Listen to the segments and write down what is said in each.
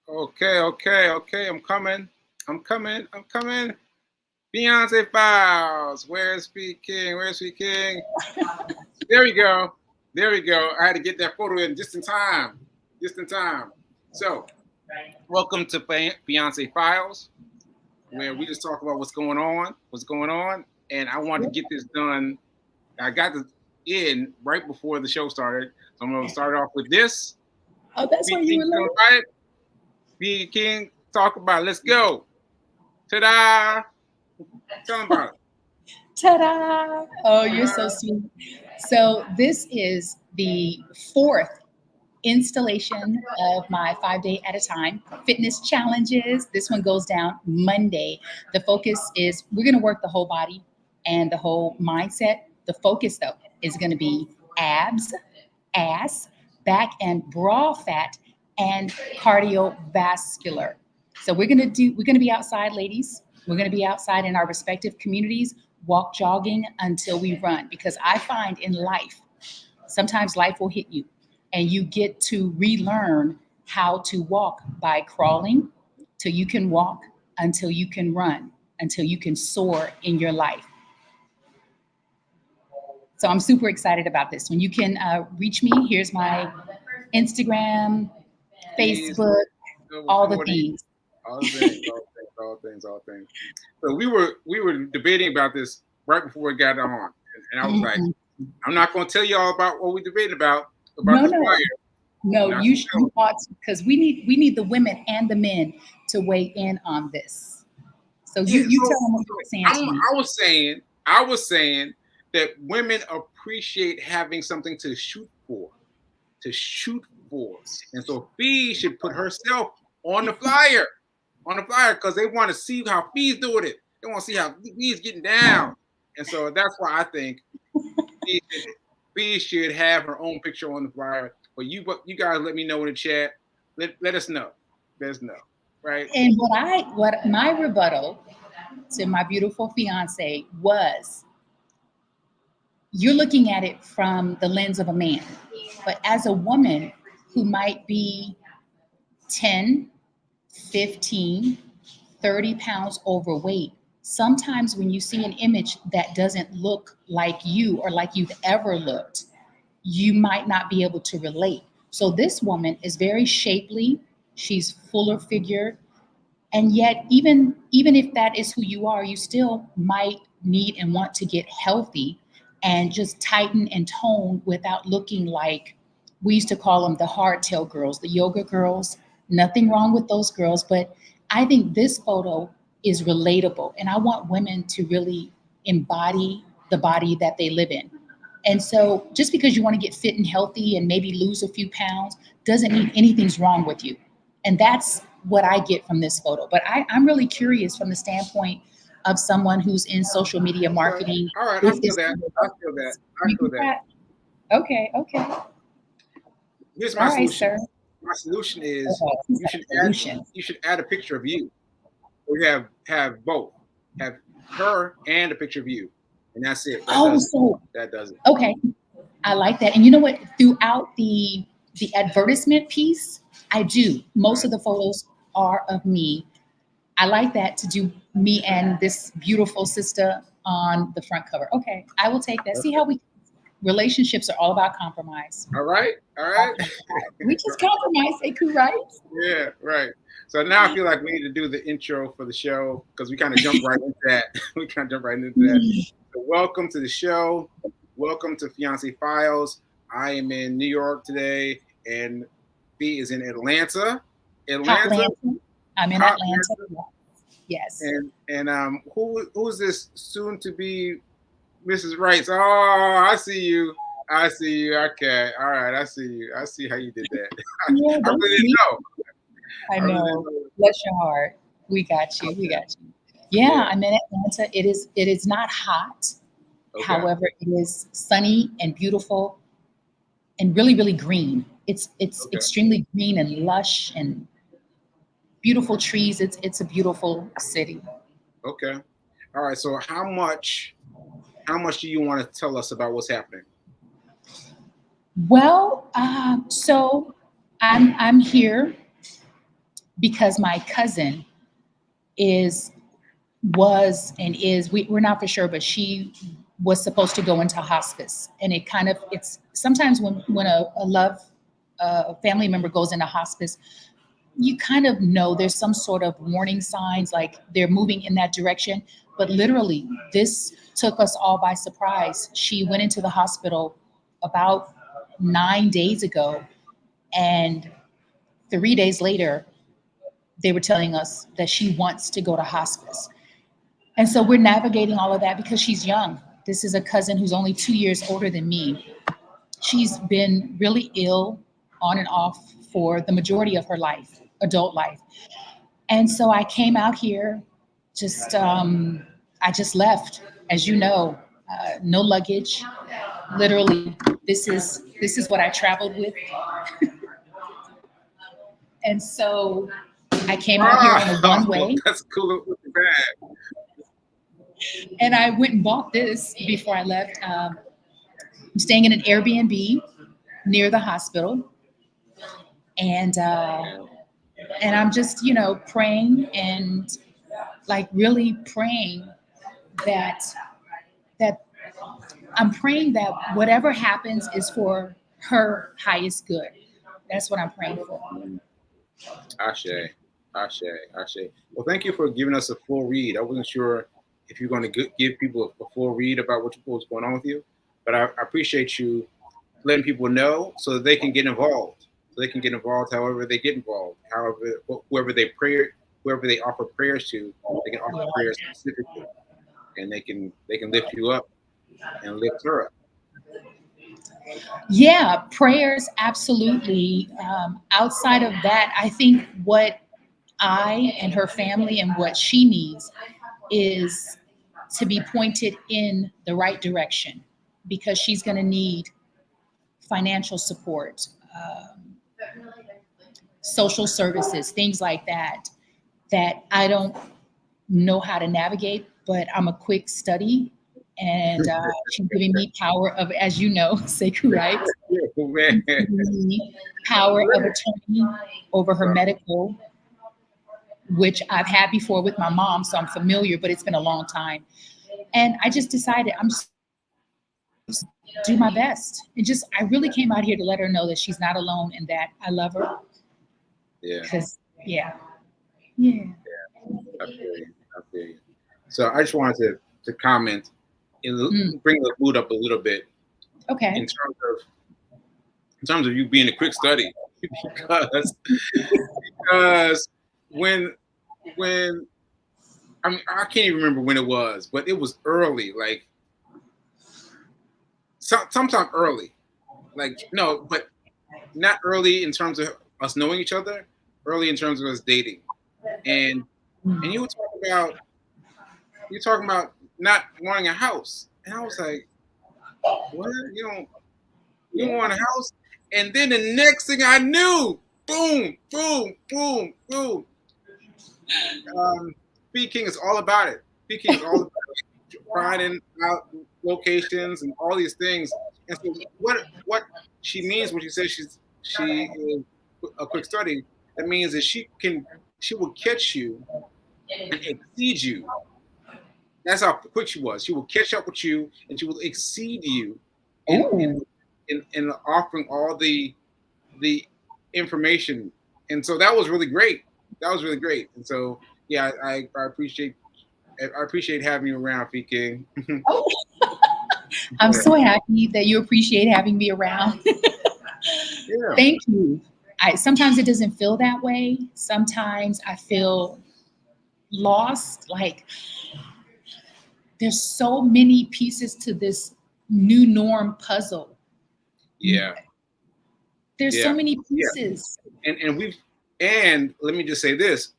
Okay. I'm coming. I'm coming. Fiance Files. Where's Speed King? Where's Speed King? There we go. There we go. I had to get that photo in just in time. Just in time. So, welcome to Fiance Files, where we just talk about what's going on, and I wanted to get this done. I got this in right before the show started, so I'm going to start off with this. Oh, that's why Speed you King, were you late. all right? Speed King, talk about it. Let's go. Ta-da! Tell them about it. Ta-da! Oh, you're so Ta-da. sweet. So this is the fourth installation of my 5 day at a time fitness challenges. This one goes down Monday. The focus is we're going to work the whole body and the whole mindset. The focus, though, is going to be abs, ass, back and bra fat, and cardiovascular. So we're going to be outside, ladies. We're going to be outside in our respective communities, walk jogging until we run. Because I find in life, sometimes life will hit you and you get to relearn how to walk by crawling till you can walk, until you can run, until you can soar in your life. So I'm super excited about this. When you can reach me, here's my Instagram, These, Facebook, all the 40, things. all things, all things. So we were debating about this right before we got on, and I was like, Mm-mm. I'm not going to tell you all about what we debated about No, this flyer. no, no. I'm not You going to tell. you ought to, because we need the women and the men to weigh in on this. So Yeah, you tell them what you were saying to me. I was saying that women appreciate having something to shoot for, and so Fee should put herself on the flyer, because they want to see how Fee's doing it. They want to see how Fee's getting down, and so that's why I think Fee should, Fee should have her own picture on the flyer. But you guys, let me know in the chat. Let us know. Let us know, right? And what my rebuttal to my beautiful fiance was, you're looking at it from the lens of a man. But as a woman who might be 10, 15, 30 pounds overweight, sometimes when you see an image that doesn't look like you or like you've ever looked, you might not be able to relate. So this woman is very shapely, she's fuller figured, and yet even if that is who you are, you still might need and want to get healthy and just tighten and tone without looking like, we used to call them the hardtail girls, the yoga girls. Nothing wrong with those girls, but I think this photo is relatable, and I want women to really embody the body that they live in. And so just because you want to get fit and healthy and maybe lose a few pounds doesn't mean anything's wrong with you. And that's what I get from this photo. But I'm really curious from the standpoint of someone who's in social media Okay. marketing, All right. I if feel this that. even I feel that. works. I You feel get that. that? Okay, okay. Here's my All right, solution. sir. My solution is Who's you that should add solution? you should add a picture of you. We have both. Have her and a picture of you. And that's it. That Oh, does it. so That does it. okay. I like that. And you know what? Throughout the advertisement piece, I do. Most Right. of the photos are of me. I like that, to do me and this beautiful sister on the front cover. Okay, I will take that. See how Perfect. we relationships are all about compromise. All right. All All right. compromise. We just compromise, Sekou, right? Yeah, right. So now I feel like we need to do the intro for the show because we kind of jumped right into that. We kind of jumped right into that. So welcome to the show. Welcome to Fiance Files. I am in New York today, and B is in Atlanta. Atlanta, Hotlanta. I'm in hot Atlanta. Atlanta. Yes. And who's this soon to be Mrs. Wrights? Oh, I see you. I see you. Okay, all right. I see you. I see how you did that. Yeah, I that's really didn't me. know. I I really didn't know. know. Bless your heart. We got you. We Okay. got you. Yeah, Yeah. I'm in Atlanta. It is not hot. Okay. However, it is sunny and beautiful and really, really green. It's Okay. extremely green and lush and beautiful trees. It's a beautiful city. Okay. All right. So how much do you want to tell us about what's happening? Well, so I'm here because my cousin is was and is we're not for sure, but she was supposed to go into hospice, and it's sometimes when a love a family member goes into hospice, you kind of know there's some sort of warning signs, like they're moving in that direction. But literally, this took us all by surprise. She went into the hospital about 9 days ago, and 3 days later, they were telling us that she wants to go to hospice. And so we're navigating all of that because she's young. This is a cousin who's only 2 years older than me. She's been really ill on and off for the majority of her life, adult life. And so I came out here, just I just left, as you know, no luggage. Literally, this is what I traveled with. And so I came out here on a one way, That's cool with the bag. and I went and bought this before I left. I'm staying in an Airbnb near the hospital, and I'm just praying, and like really praying that that I'm praying that whatever happens is for her highest good. That's what I'm praying for. Ashe, Ashe, Ashe. Well, thank you for giving us a full read. I wasn't sure if you're going to give people a full read about what's going on with you, but I appreciate you letting people know so that they can get involved. So they can get involved however they get involved, however whoever they offer prayers to, they can offer prayers specifically, and they can lift you up and lift her up. Yeah, prayers, absolutely. Outside of that, I think what I and her family and what she needs is to be pointed in the right direction, because she's going to need financial support, social services, things like that, that I don't know how to navigate, but I'm a quick study. And she's giving me power of, as you know, Sekou, right? Yeah, man. Giving me power of attorney over her medical, which I've had before with my mom, so I'm familiar, but it's been a long time. And I just decided I'm just do my best. And just I really came out here to let her know that she's not alone and that I love her. Yeah. Because yeah. I feel you. I feel you. So I just wanted to comment and bring the mood up a little bit Okay. in terms of you being a quick study because when I mean I can't even remember when it was, but it was early, like sometime early, like no, but not early in terms of us knowing each other, early in terms of us dating, and you were talking about not wanting a house, and I was like, what? You don't want a house? And then the next thing I knew, boom, boom, boom, boom. Speaking is all about it. Speaking is all about finding out locations and all these things. And so what she means when she says she is a quick study, that means that she will catch you and exceed you. That's how quick she was. She will catch up with you and she will exceed you in offering all the information. And so that was really great. That was really great. And so yeah, I appreciate having you around, P King. Oh, I'm so happy that you appreciate having me around. Yeah. Thank you. Sometimes it doesn't feel that way. Sometimes I feel lost. Like there's so many pieces to this new norm puzzle. Yeah. There's so many pieces. Yeah. And let me just say this.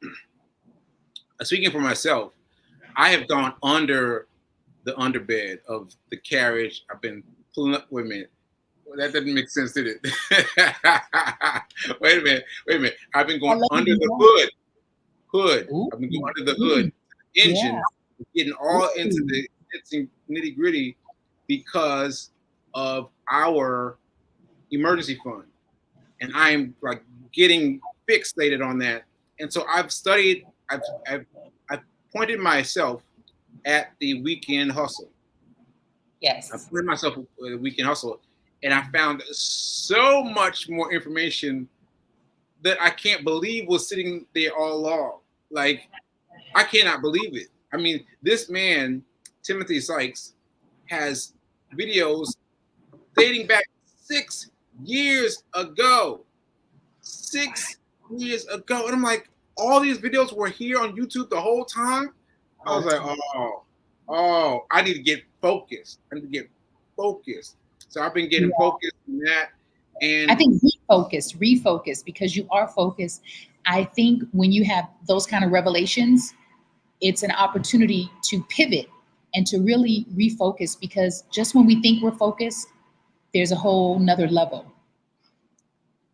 Speaking for myself, I have gone under the underbed of the carriage. I've been pulling up. Wait a minute. Well, that doesn't make sense, did it? Wait a minute. I've been going under the hood. Ooh. I've been going under the hood, engine, getting all into the nitty gritty because of our emergency fund, and I'm like getting fixated on that. And so I've studied. I've pointed myself at the weekend hustle. I Yes. pointed myself at the weekend hustle, and I found so much more information that I can't believe was sitting there all along. Like, I cannot believe it. I mean, this man, Timothy Sykes, has videos dating back 6 years ago. 6 years ago. And I'm like, all these videos were here on YouTube the whole time. I was like, oh, I need to get focused. I need to get focused. So I've been getting Yeah. focused on that. I And think refocus, because you are focused. I think when you have those kind of revelations, it's an opportunity to pivot and to really refocus, because just when we think we're focused, there's a whole nother level.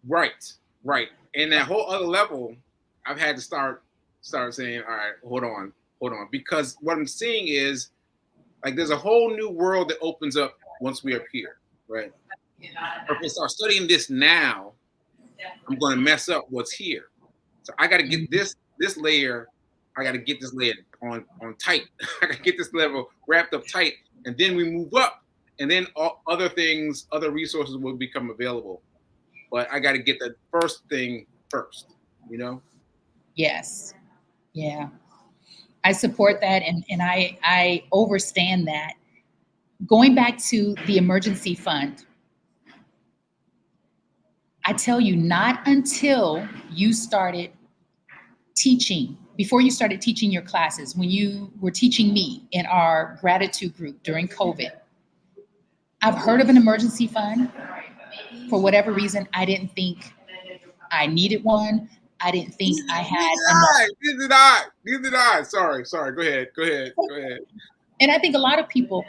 right, right. And that whole other level, I've had to start saying, all right, hold on. Because what I'm seeing is like there's a whole new world that opens up once we appear, right? Or if I start studying this now, I'm going to mess up what's here. So I got to get this layer. I got to get this layer on tight. I got to get this level wrapped up tight, and then we move up, and then all other things, other resources will become available. But I got to get the first thing first. You know? Yes. Yeah. I support that, and I overstand that. Going back to the emergency fund, I tell you, not until you started teaching, before you started teaching your classes, when you were teaching me in our gratitude group during COVID, I've heard of an emergency fund. For whatever reason, I didn't think I needed one. I didn't think I Neither had did enough. I. Neither did I. Neither did I. Sorry. Go ahead. Go ahead. Go ahead. And I think a lot of people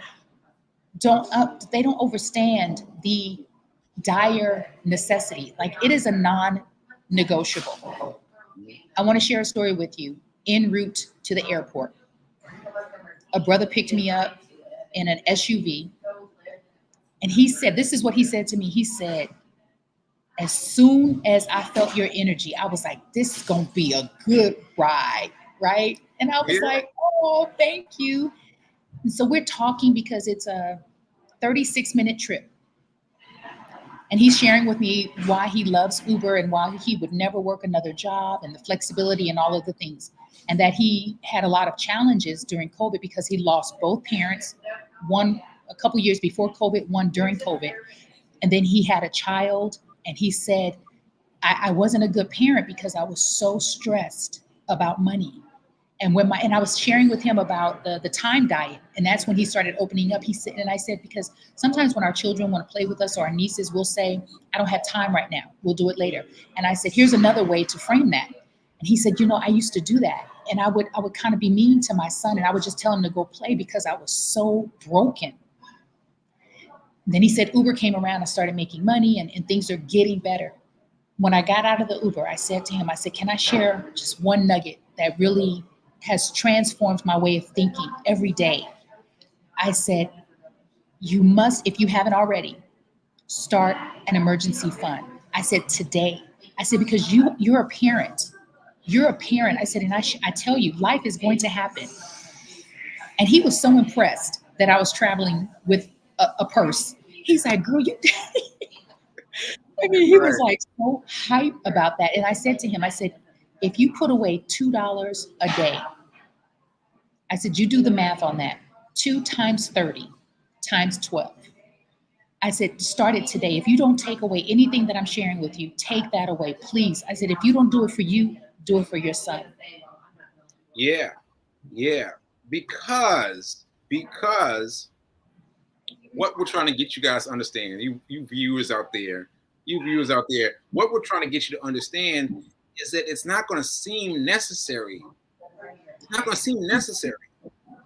they don't understand the dire necessity. Like, it is a non-negotiable. I want to share a story with you. En route to the airport, a brother picked me up in an SUV, and he said, this is what he said to me. He said, as soon as I felt your energy, I was like, this is going to be a good ride, right? And I was Yeah. like, oh, thank you. And so we're talking because it's a 36-minute trip. And he's sharing with me why he loves Uber and why he would never work another job, and the flexibility and all of the things. And that he had a lot of challenges during COVID because he lost both parents, one a couple years before COVID, one during COVID. And then he had a child. And he said, I wasn't a good parent because I was so stressed about money. And I was sharing with him about the time diet, and that's when he started opening up. He said, and I said, because sometimes when our children want to play with us, or our nieces, will say, I don't have time right now, we'll do it later. And I said, here's another way to frame that. And he said, I used to do that, and I would kind of be mean to my son, and I would just tell him to go play because I was so broken. And then he said Uber came around and started making money, and things are getting better. When I got out of the Uber, I said to him, I said, can I share just one nugget that really has transformed my way of thinking every day? I said, you must, if you haven't already, start an emergency fund. I said, today. I said, because you're a parent. You're a parent. I said, and I tell you, life is going to happen. And he was so impressed that I was traveling with a purse. He's like, girl, you I mean, he was Right. like so hype about that. And I said to him, I said, if you put away $2 a day, I said, you do the math on that. 2 times 30 times 12. I said, start it today. If you don't take away anything that I'm sharing with you, take that away, please. I said, if you don't do it for you, do it for your son. Yeah. Yeah. Because what we're trying to get you guys to understand, you viewers out there, what we're trying to get you to understand is that it's not going to seem necessary. It's not going to seem necessary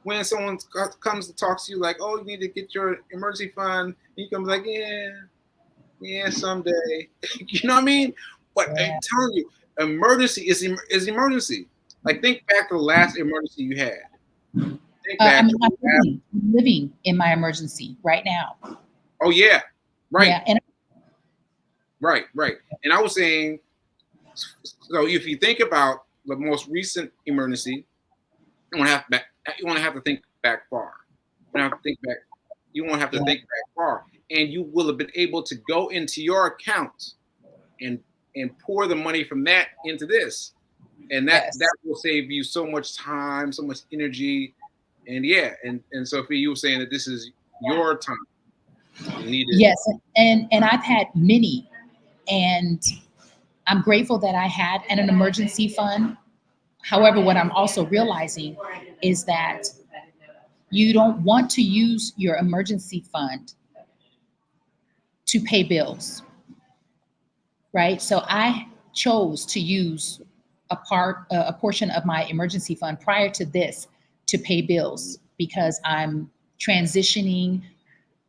when someone comes to talk to you like, oh, you need to get your emergency fund. You come like, yeah, someday. You know what I mean? But I'm Yeah. telling you, emergency is emergency. Like, think back to the last emergency you had. Think I back mean, to the last. I'm living in my emergency right now. Oh yeah, right, Yeah. And right. And I was saying, so if you think about the most recent emergency, you want to have back. You want to have to think back far. You want to have to think back. You won't have to Yeah. think back far, and you will have been able to go into your account and pour the money from that into this, and that Yes. will save you so much time, so much energy, and yeah, and Sophie, you were saying that this is your time. You need it. Yes. And I've had many, and I'm grateful that I had an emergency fund. However, what I'm also realizing is that you don't want to use your emergency fund to pay bills, right? So I chose to use a portion of my emergency fund prior to this to pay bills because I'm transitioning,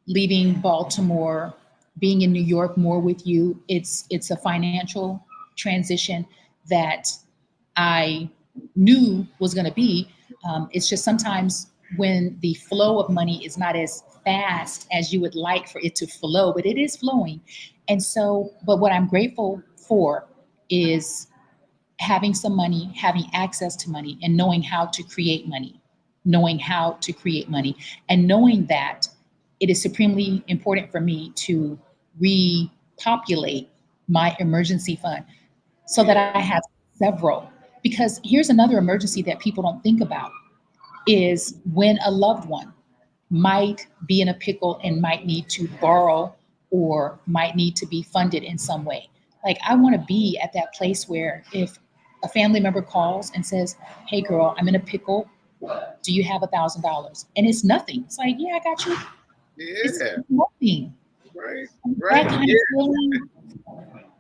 leaving Baltimore, being in New York more with you. It's a financial transition that I knew was going to be. It's just sometimes when the flow of money is not as fast as you would like for it to flow, but it is flowing. And so, but what I'm grateful for is having some money, having access to money, and knowing how to create money, knowing how to create money, and knowing that it is supremely important for me to repopulate my emergency fund so that Yeah, I have several. Because here's another emergency that people don't think about is when a loved one might be in a pickle and might need to borrow or might need to be funded in some way. Like I want to be at that place where if a family member calls and says, "Hey girl, I'm in a pickle. Do you have $1,000?" And it's nothing. It's like, "Yeah, I got you." It's yeah, nothing. right, That right, kind yeah, of feeling.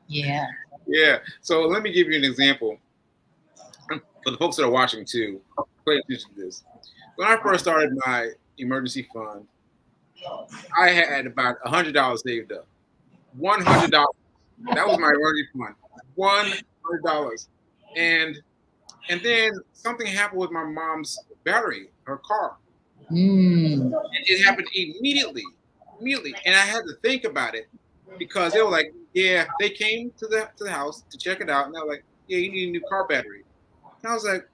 Yeah. yeah. So let me give you an example for the folks that are watching too. Pay attention to this. When I first started my emergency fund, I had about $100 saved up. $100. That was my emergency fund. $100. And then something happened with my mom's battery, her car. Mm. And it happened immediately. Immediately. And I had to think about it because they were like, yeah, they came to the house to check it out. And they were like, yeah, you need a new car battery. And I was like,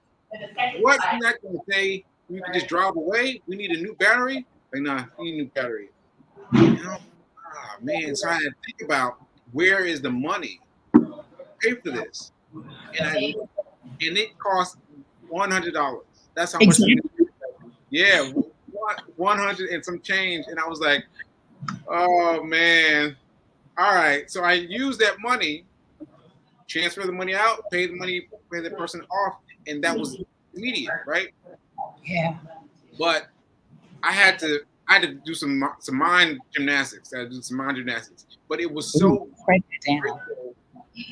what? You're not going to say you can just drive away? We need a new battery? Like, nah, you need a new battery. And I was like, ah, man. So I had to think about where is the money to pay for this? And I looked, and it cost $100. That's how much. Exactly. Yeah, 100 and some change. And I was like, oh man. All right. So I used that money, transfer the money out, pay the money, pay the person off, and that was immediate, right? Yeah. But I had to do some mind gymnastics. I had to do some mind gymnastics. But it was Ooh, so write that down. grateful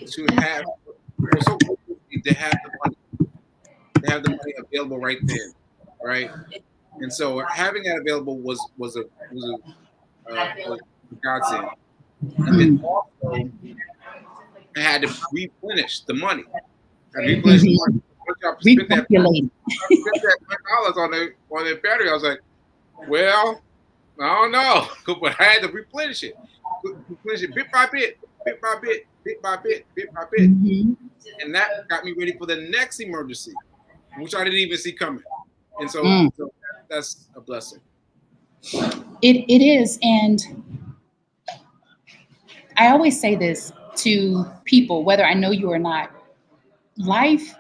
to have it was so grateful to have the money available right then, right? And so having that available was a godsend. And then Mm. also I had to replenish the money. I replenished the money. Mhm. Once I Repopulate. spent that $5 on the battery, I was like, well, I don't know, but I had to replenish it bit by bit, bit by bit, bit by bit, bit by bit, Mhm. and that got me ready for the next emergency, which I didn't even see coming. And so, Mm. so that's a blessing. It is, and I always say this to people, whether I know you or not. Life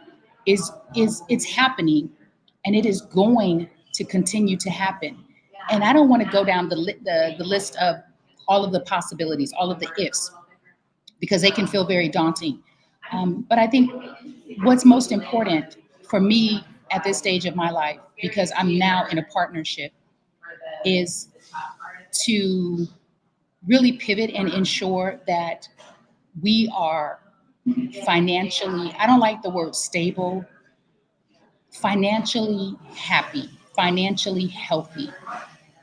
is it's happening, and it is going to continue to happen. And I don't want to go down the list of all of the possibilities, all of the ifs, because they can feel very daunting. But I think what's most important for me at this stage of my life, because I'm now in a partnership, is to really pivot and ensure that we are financially, I don't like the word stable, financially happy, financially healthy.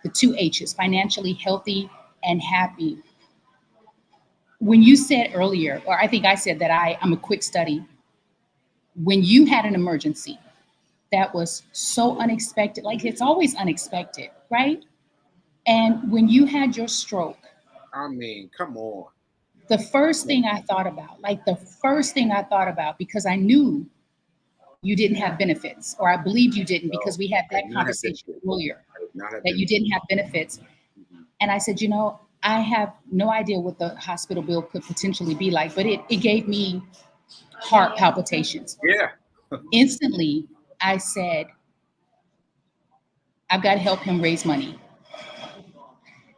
The two H's, financially healthy and happy. When you said earlier, or I think I said that I'm a quick study, when you had an emergency that was so unexpected, like it's always unexpected, right? And when you had your stroke, I mean, come on. the first thing I thought about, like the first thing I thought about, because I knew you didn't have benefits, or I believed you didn't because No, we had I that did not have conversation benefits. earlier I did not have that you benefits. didn't have benefits. Mhm. And I said, I have no idea what the hospital bill could potentially be like, but it gave me heart palpitations. Yeah. Instantly, I said, I've got to help him raise money.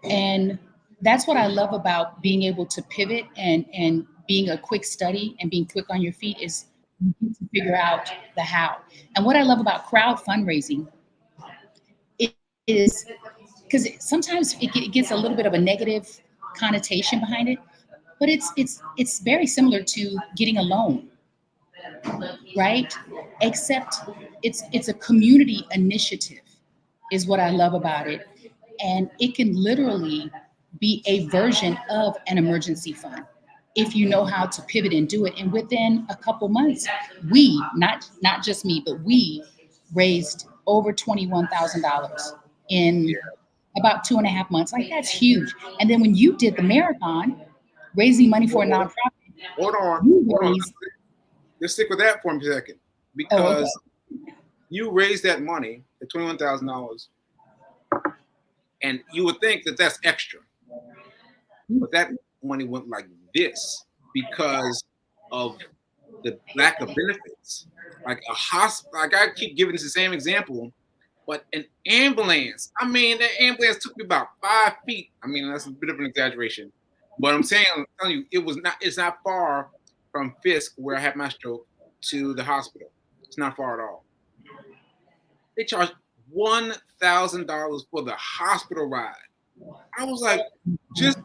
And that's what I love about being able to pivot and being a quick study and being quick on your feet is you get to figure out the how. And what I love about crowd fundraising is because sometimes it gets a little bit of a negative connotation behind it, but it's very similar to getting a loan, right? Except it's a community initiative is what I love about it. And it can literally be a version of an emergency fund if you know how to pivot and do it. And within a couple months, we, not just me, but we raised over $21,000 in Yeah. about 2.5 months. Like that's huge. And then when you did the marathon, raising money for a Hold, nonprofit, hold on. you Hold on. raised, Let's stick with that for a second oh, okay. because you raised that money, the $21,000, and you would think that that's extra, but that money went like this because of the lack of benefits. Like a hospital, like I keep giving this the same example, but an ambulance. I mean, the ambulance took me about 5 feet. I mean, that's a bit of an exaggeration, but I'm telling you, it was not. It's not far from Fisk, where I had my stroke, to the hospital. It's not far at all. They charged $1,000 for the hospital ride. I was like, just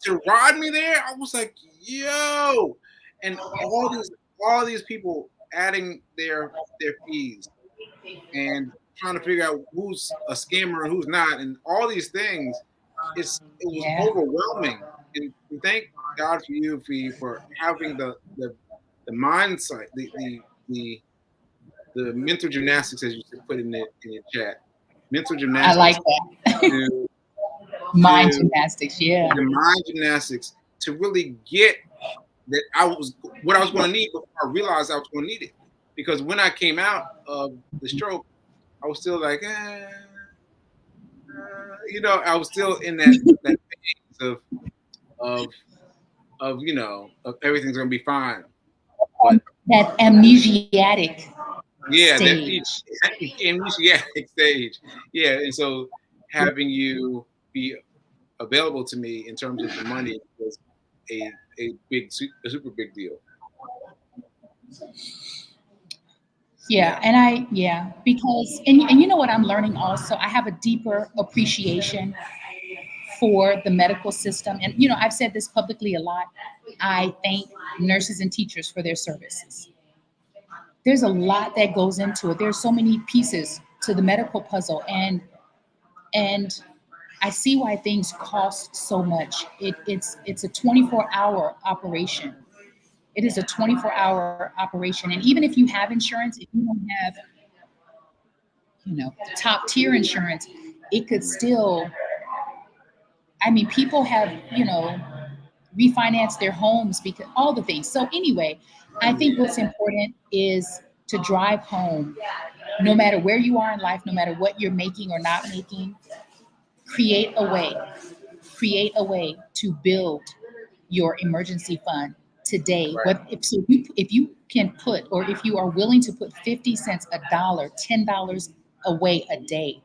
to ride me there. I was like, yo, and all these people adding their fees and trying to figure out who's a scammer and who's not, and all these things. It was Yeah. overwhelming. And thank God for you, for having the mindset, the mental gymnastics, as you put in your chat, mental I like gymnastics that. to Mind to gymnastics, yeah. the mind gymnastics to really get that I was what I was going to need before I realized I was going to need it. Because when I came out of the stroke, I was still like, I was still in that phase of of everything's going to be fine. But That amnesiatic yeah, that stage. amnesiac stage, yeah, and so having you be available to me in terms of the money was a super big deal. Yeah, Yeah, because and you know what I'm learning also, I have a deeper appreciation for the medical system. And I've said this publicly a lot. I thank nurses and teachers for their services. There's a lot that goes into it. There's so many pieces to the medical puzzle, and I see why things cost so much. It's a 24-hour operation. It is a 24-hour operation. And even if you have insurance, if you don't have, top tier insurance, it could still, I mean, people have, refinanced their homes because all the things. So anyway, I think yeah, what's important is to drive home, no matter where you are in life, no matter what you're making or not making, create a way, create a way to build your emergency fund today. right, What if you can put, or if you are willing to put 50 cents, a dollar, $10 away a day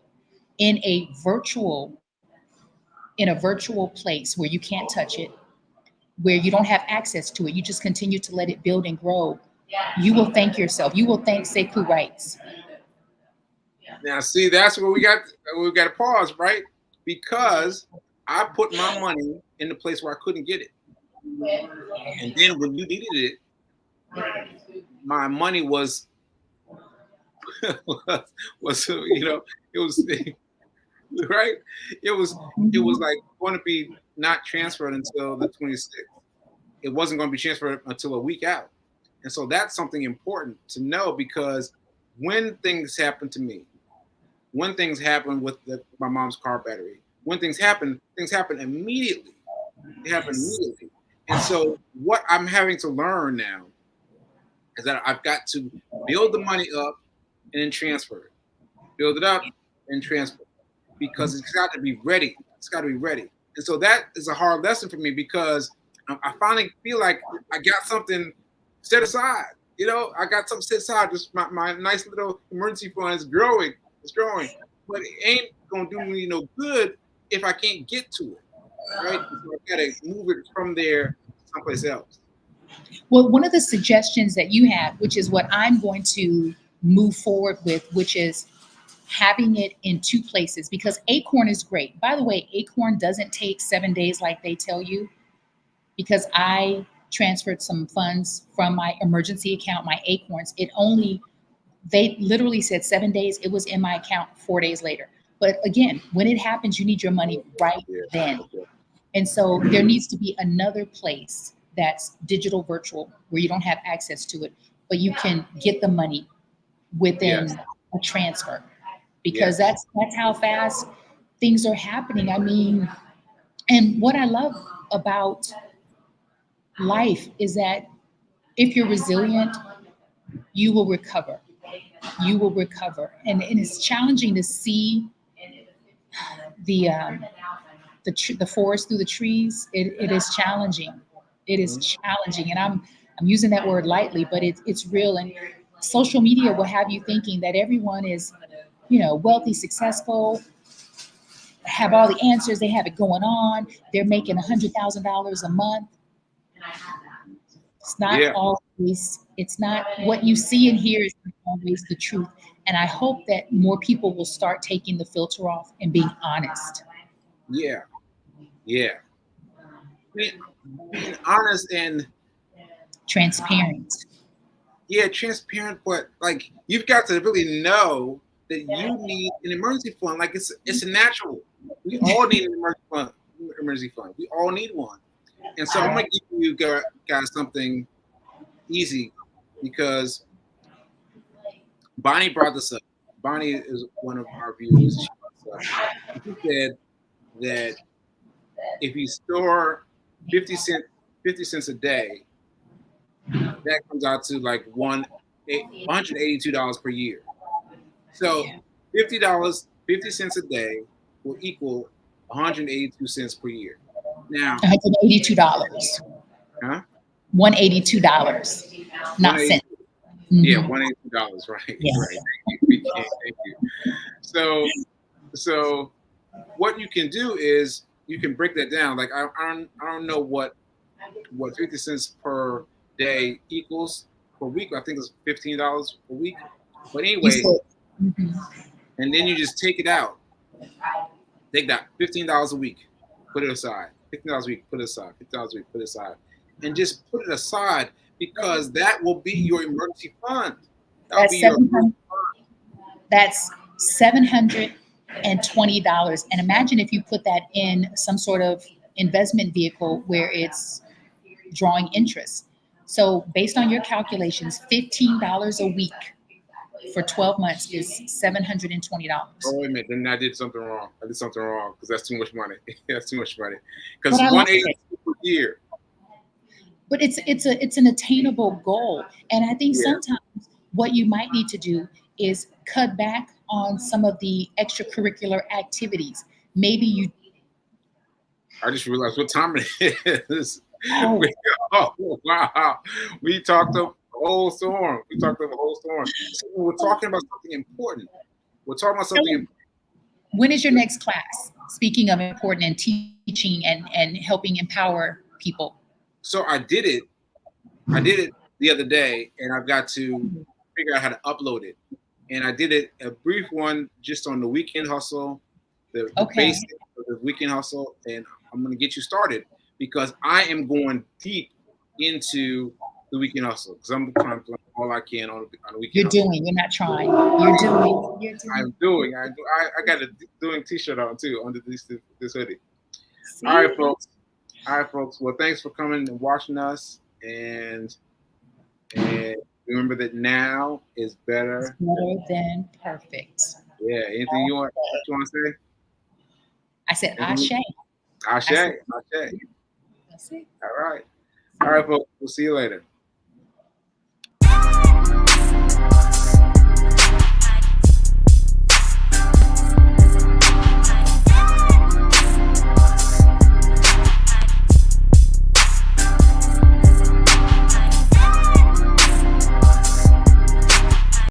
in a virtual place where you can't touch it, where you don't have access to it, you just continue to let it build and grow, you will thank yourself. You will thank Sekou Rights. now see, that's where we got to pause, right? Because I put my money in the place where I couldn't get it, and then when you needed it, my money was was it was right. It was like going to be not transferred until the 26th. It wasn't going to be transferred until a week out, and so that's something important to know because when things happen to me, when things happen with my mom's car battery, when things happen immediately. They happen Yes. immediately, and so what I'm having to learn now is that I've got to build the money up, and then transfer it. Build it up and transfer it. Because it's got to be ready. It's got to be ready. And so that is a hard lesson for me because I finally feel like I got something set aside. I got something set aside. Just my nice little emergency fund is growing. It's growing. But it ain't going to do me no good if I can't get to it. Right? So I got to move it from there someplace else. Well, one of the suggestions that you have, which is what I'm going to move forward with, which is having it in two places, because Acorn is great. By the way, Acorn doesn't take 7 days like they tell you, because I transferred some funds from my emergency account, my Acorns. They literally said 7 days. It was in my account 4 days later. But again, when it happens, you need your money right then. And so there needs to be another place that's digital virtual where you don't have access to it, but you can get the money within a transfer, because that's how fast things are happening. I mean, and what I love about life is that if you're resilient, you will recover. You will recover. And it's challenging to see the forest through the trees. It is challenging. It is challenging, and I'm using that word lightly, but it's real. And social media will have you thinking that everyone is, wealthy, successful, have all the answers. They have it going on. They're making $100,000 a month. It's not always. It's not what you see and hear is not always the truth. And I hope that more people will start taking the filter off and being honest. Yeah. Being honest and transparent. Yeah, transparent, but like you've got to really know that you need an emergency fund. Like it's a natural. We all need an emergency fund. We all need one. And so I'm gonna give you guys something easy, because Bonnie brought this up. Bonnie is one of our viewers. She said that if you store 50 cents a day, that comes out to like $182 per year. So $50 a day will equal 182 cents per year. Now $182. Huh? $182, not cents. Yeah, $182, right? Yes. Right. Thank you. So what you can do is you can break that down. Like I don't know what 50 cents per day equals per week. I think it's $15 per week. But anyway, and then you just take it out. Take that $15 a week, put it aside. $15 a week, put it aside. $15 a week, put it aside, and just put it aside, because that will be your emergency fund. That's $720. And imagine if you put that in some sort of investment vehicle where it's drawing interest. So based on your calculations, $15 a week for 12 months is $720. Oh, wait a minute. Then I did something wrong. Because that's too much money. That's too much money. Because $182 per year. But it's an attainable goal. And I think sometimes what you might need to do is cut back on some of the extracurricular activities. Maybe I just realized what time it is. Oh wow. We talked the whole storm. So we're talking about something important. When is your next class? Speaking of important and teaching and helping empower people. So I did it the other day, and I've got to figure out how to upload it. And I did it a brief one just on the weekend hustle, the basics of the weekend hustle, and I'm going to get you started, because I am going deep into the weekend hustle, because I'm trying to learn all I can on the weekend. You're not trying. You're doing. I'm doing. I got a doing t-shirt on too under this hoodie. See? All right, folks. Well, thanks for coming and watching us, and remember that now is better than perfect. Yeah. Anything you want to say? I said Ashe. Ashe. That's it. All right, folks. We'll see you later.